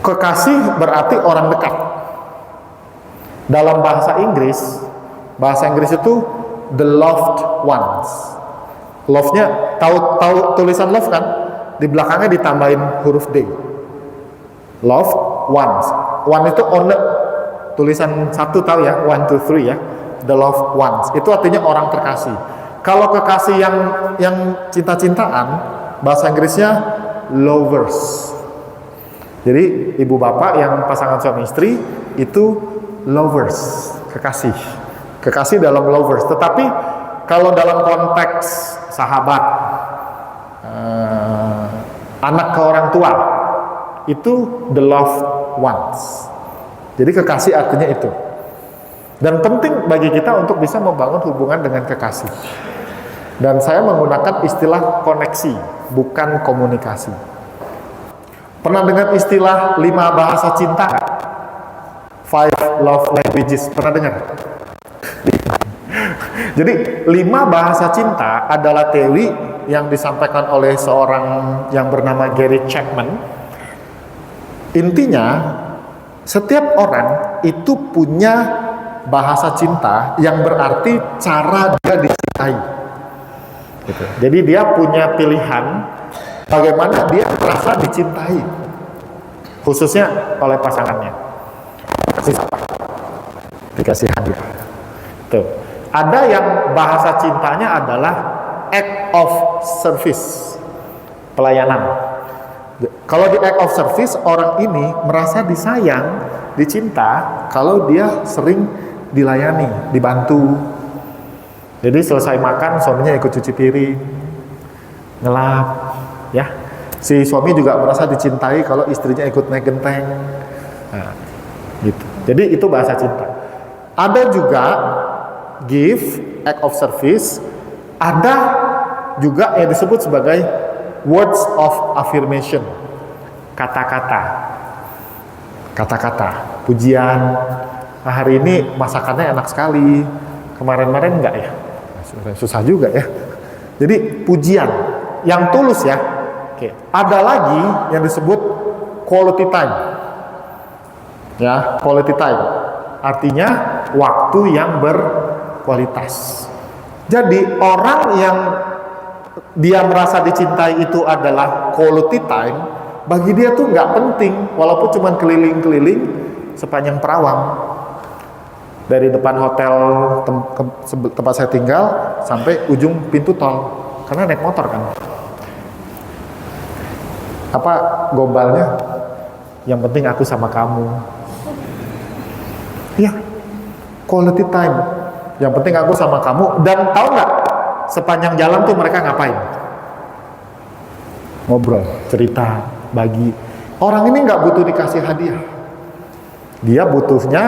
Kekasih berarti orang dekat. Dalam bahasa Inggris itu the loved ones. Love-nya, tahu tulisan love kan? Di belakangnya ditambahin huruf D. Loved ones. One itu owner. Tulisan satu tahu ya, 1, 2, 3 ya. The loved ones. Itu artinya orang terkasih. Kalau kekasih yang cinta-cintaan, bahasa Inggrisnya lovers. Jadi ibu bapak yang pasangan suami istri itu lovers, kekasih. Kekasih dalam lovers. Tetapi kalau dalam konteks sahabat, anak ke orang tua, itu the loved ones. Jadi kekasih artinya itu. Dan penting bagi kita untuk bisa membangun hubungan dengan kekasih. Dan saya menggunakan istilah koneksi, bukan komunikasi. Pernah dengar istilah 5 bahasa cinta? 5 love languages, pernah dengar? Jadi 5 bahasa cinta adalah teori yang disampaikan oleh seorang yang bernama Gary Chapman. Intinya, setiap orang itu punya bahasa cinta yang berarti cara dia dicintai. Gitu. Jadi dia punya pilihan bagaimana dia merasa dicintai, khususnya oleh pasangannya. Kasih apa? Dikasih hadiah. Tuh. Ada yang bahasa cintanya adalah act of service, pelayanan. Kalau di act of service, orang ini merasa disayang, dicinta kalau dia sering dilayani, dibantu. Jadi selesai makan, suaminya ikut cuci piring, ngelap, ya. Si suami juga merasa dicintai kalau istrinya ikut naik genteng. Nah, gitu. Jadi itu bahasa cinta. Ada juga give, act of service. Ada juga yang disebut sebagai words of affirmation, kata-kata, pujian. Nah, hari ini masakannya enak sekali, kemarin-kemarin enggak ya? Susah juga ya. Jadi pujian yang tulus ya. Oke. Ada lagi yang disebut quality time. Ya, quality time. Artinya waktu yang berkualitas. Jadi orang yang dia merasa dicintai itu adalah quality time, bagi dia tuh nggak penting, walaupun cuma keliling-keliling sepanjang Perawang. Dari depan hotel tempat saya tinggal sampai ujung pintu tol, karena naik motor kan. Apa gombalnya? Yang penting aku sama kamu. Ya, quality time. Yang penting aku sama kamu. Dan tahu nggak, sepanjang jalan tuh mereka ngapain? Ngobrol, cerita, bagi. Orang ini nggak butuh dikasih hadiah. Dia butuhnya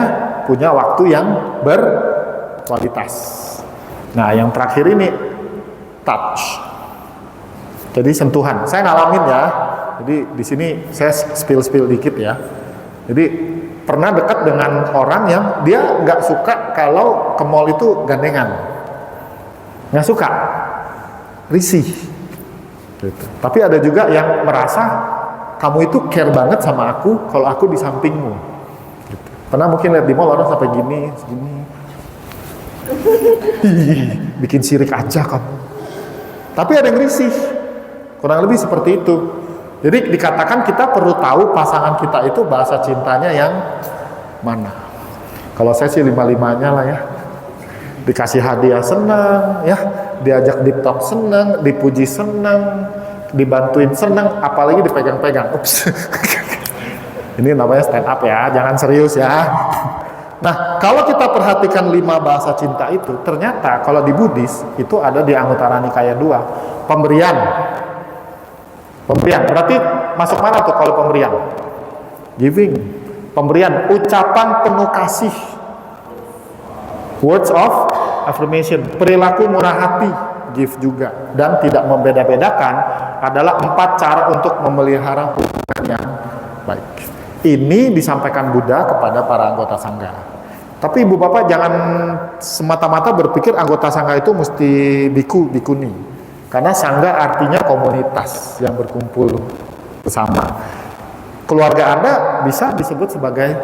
punya waktu yang berkualitas. Nah, yang terakhir ini touch. Jadi sentuhan. Saya ngalamin ya. Jadi di sini saya spill dikit ya. Jadi pernah dekat dengan orang yang dia nggak suka kalau ke mall itu gandengan. Nggak suka. Risih. Gitu. Tapi ada juga yang merasa kamu itu care banget sama aku kalau aku di sampingmu. Pernah mungkin lihat di mall orang sampai gini, segini. Bikin sirik aja kamu. Tapi ada yang risih. Kurang lebih seperti itu. Jadi dikatakan kita perlu tahu pasangan kita itu bahasa cintanya yang mana. Kalau saya sih 5-5-nya lah ya. Dikasih hadiah senang, ya. Diajak deep talk senang, dipuji senang, dibantuin senang, apalagi dipegang-pegang. Ups. Ini namanya stand up ya, jangan serius ya. Nah, kalau kita perhatikan 5 bahasa cinta itu, ternyata kalau di Buddhis, itu ada di Anguttara Nikaya 2. Pemberian. Pemberian, berarti masuk mana tuh kalau pemberian? Giving. Pemberian, ucapan penuh kasih. Words of affirmation. Perilaku murah hati, give juga. Dan tidak membeda-bedakan adalah 4 cara untuk memelihara hubungan yang baik. Ini disampaikan Buddha kepada para anggota sangga. Tapi ibu bapak jangan semata-mata berpikir anggota sangga itu mesti biku, bikuni. Karena sangga artinya komunitas yang berkumpul bersama. keluarga Anda bisa disebut sebagai